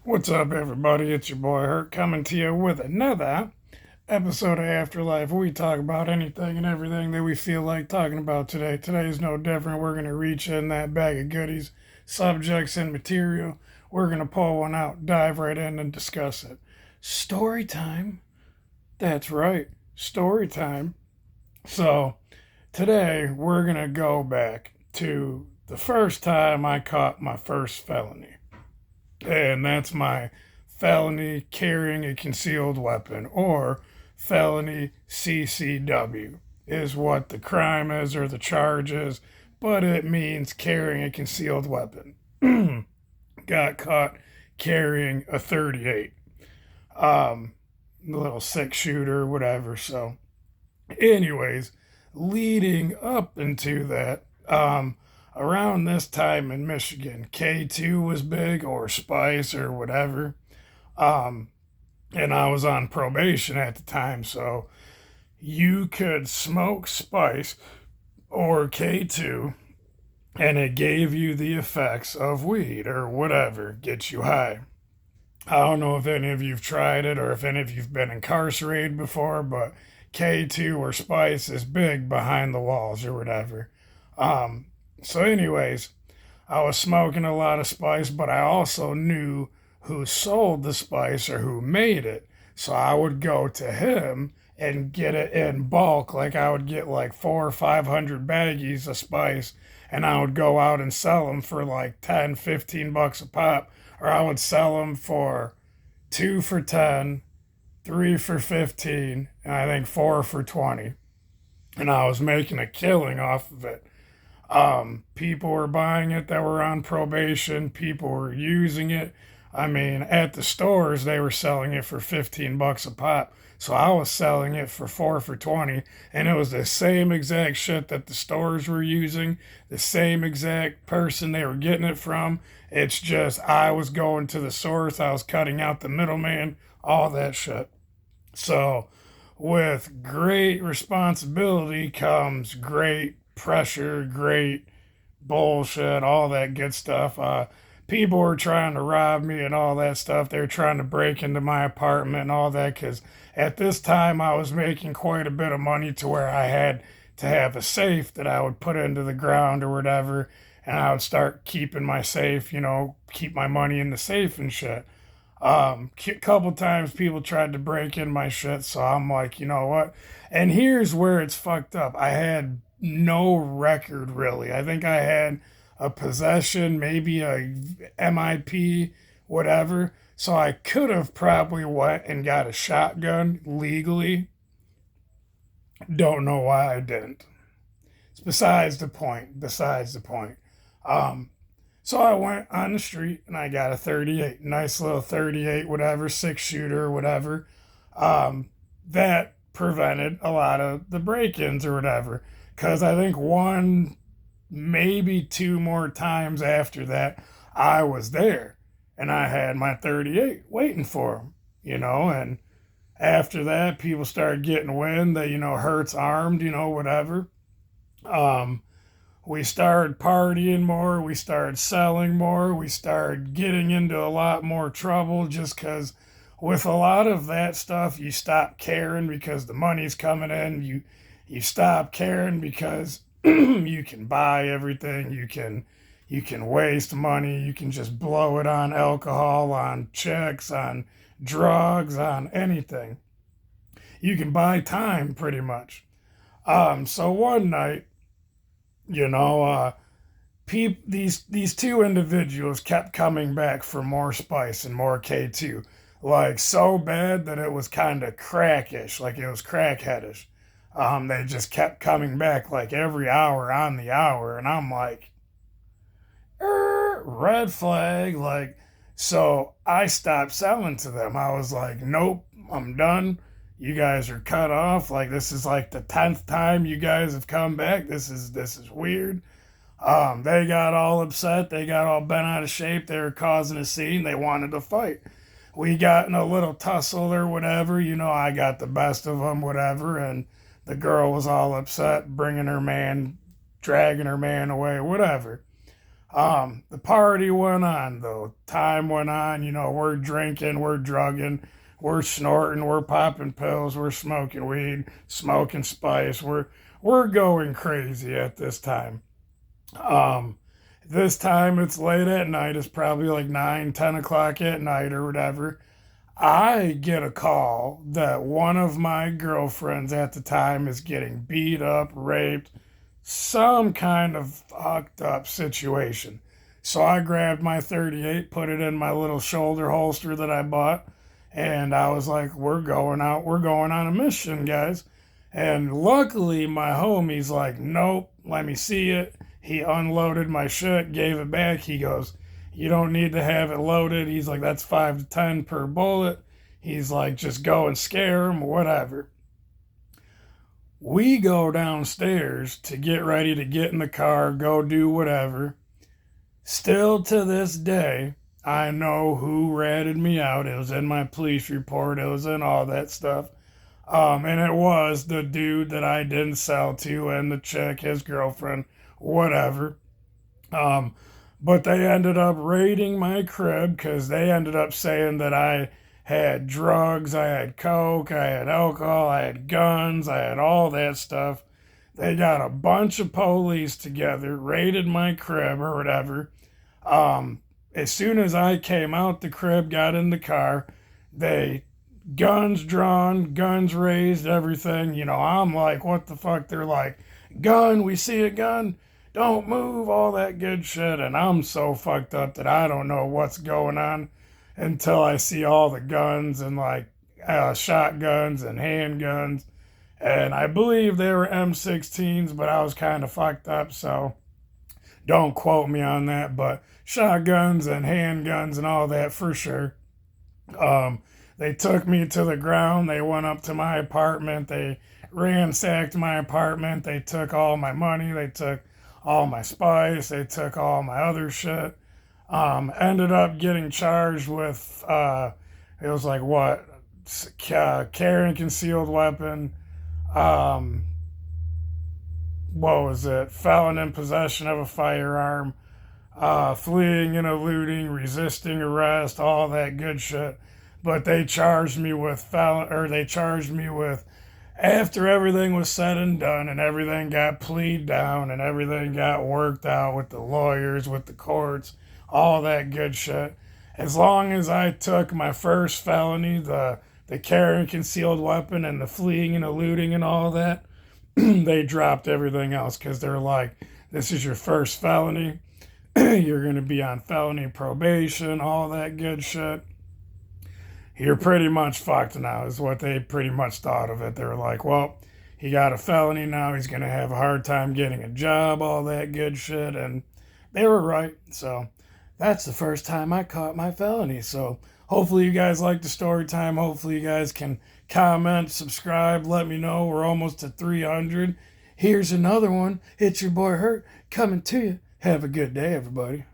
What's up, everybody? It's your boy Hurt coming to you with another episode of Afterlife. We talk about anything and everything that we feel like talking about today. Today's no different. We're going to reach in that bag of goodies, subjects, and material. We're going to pull one out, dive right in, and discuss it. Story time. That's right, story time. So, today we're going to go back to the first time I caught my first felony. And that's my felony carrying a concealed weapon, or felony CCW is what the crime is or the charge is, but it means carrying a concealed weapon. Got caught carrying a 38, little six shooter, whatever. So, anyways, leading up into that, around this time in Michigan, K2 was big, or Spice, or whatever. Um, and I was on probation at the time, so you could smoke Spice or K2, and it gave you the effects of weed or whatever, gets you high. I don't know if any of you've tried it or if any of you've been incarcerated before, but K2 or Spice is big behind the walls or whatever. Um, so, anyways, I was smoking a lot of Spice, but I also knew who sold the Spice or who made it. So I would go to him and get it in bulk. Like I would get like 400 or 500 baggies of Spice, and I would go out and sell them for like 10, $15 a pop. Or I would sell them for two for 10, three for 15, and I think four for 20. And I was making a killing off of it. People were buying it that were on probation. People were using it. I mean, at the stores, they were selling it for $15 a pop. So I was selling it for four for 20. And it was the same exact shit that the stores were using, the same exact person they were getting it from. It's just I was going to the source, I was cutting out the middleman, all that shit. So, with great responsibility comes great pressure, great bullshit, all that good stuff. People were trying to rob me and all that stuff. They were trying to break into my apartment and all that because at this time I was making quite a bit of money to where I had to have a safe that I would put into the ground or whatever. And I would start keeping my safe, keep my money in the safe and shit. Couple times people tried to break in my shit, so I'm like, you know what? And here's where it's fucked up. I had no record really. I think I had a possession, maybe a MIP, whatever. So I could have probably went and got a shotgun legally. Don't know why I didn't. It's besides the point. Besides the point. Um, so I went on the street and I got a 38, nice little 38, whatever, six shooter, whatever. That prevented a lot of the break ins or whatever. Because I think one, maybe two more times after that, I was there and I had my 38 waiting for him, and after that, people started getting wind that, Hurt's armed, whatever. Um, we started partying more, we started selling more, we started getting into a lot more trouble just because with a lot of that stuff you stop caring because the money's coming in. You stop caring because you can buy everything, you can waste money, you can just blow it on alcohol, on chicks, on drugs, on anything. You can buy time pretty much. So one night, you know, these two individuals kept coming back for more Spice and more K2, like so bad that it was kind of crackish, like it was crackheadish. They just kept coming back like every hour on the hour, and I'm like, red flag, like. So I stopped selling to them. I was like, nope, I'm done. You guys are cut off. Like this is like the 10th time you guys have come back. This is weird. They got all upset. They got all bent out of shape. They were causing a scene. They wanted to fight. We got in a little tussle or whatever. I got the best of them, whatever. And the girl was all upset, bringing her man, dragging her man away, whatever. The party went on, though. Time went on. You know, we're drinking, we're drugging, we're snorting, we're popping pills, we're smoking weed, smoking spice. We're going crazy at this time. Um, this time it's late at night. It's probably like 9, 10 o'clock at night or whatever. I get a call that one of my girlfriends at the time is getting beat up, raped, some kind of fucked up situation. So I grabbed my 38, put it in my little shoulder holster that I bought, and I was like, we're going out, we're going on a mission, guys. And luckily, my homie's like, nope, let me see it. He unloaded my shit, gave it back. He goes, you don't need to have it loaded. He's like, that's 5 to 10 per bullet. He's like, just go and scare him, whatever. We go downstairs to get ready to get in the car, go do whatever. Still to this day, I know who ratted me out. It was in my police report, it was in all that stuff. And it was the dude that I didn't sell to and the chick, his girlfriend, whatever. Um, but they ended up raiding my crib because they ended up saying that I had drugs, I had coke, I had alcohol, I had guns, I had all that stuff. They got a bunch of police together, raided my crib or whatever. As soon as I came out the crib, got in the car, they guns drawn, guns raised, everything. You know, I'm like, what the fuck? They're like, gun, we see a gun, don't move, all that good shit. And I'm so fucked up that I don't know what's going on until I see all the guns and like shotguns and handguns. And I believe they were M16s, but I was kind of fucked up, so don't quote me on that. But shotguns and handguns and all that for sure. They took me to the ground. They went up to my apartment. They ransacked my apartment. They took all my money. They took all my spice. They took all my other shit. Ended up getting charged with, it was like what? Carrying concealed weapon. Um, what was it? Felon in possession of a firearm. Fleeing and eluding, resisting arrest, all that good shit. But they charged me with they charged me with, after everything was said and done and everything got plead down and everything got worked out with the lawyers, with the courts, all that good shit. As long as I took my first felony, the carrying concealed weapon and the fleeing and eluding and all that, they dropped everything else because they're like, this is your first felony. You're going to be on felony probation, all that good shit. You're pretty much fucked now, is what they pretty much thought of it. They were like, well, he got a felony now. He's going to have a hard time getting a job, all that good shit. And they were right. So that's the first time I caught my felony. So hopefully you guys like the story time. Hopefully you guys can comment, subscribe, let me know. We're almost to 300. Here's another one. It's your boy Hurt coming to you. Have a good day, everybody.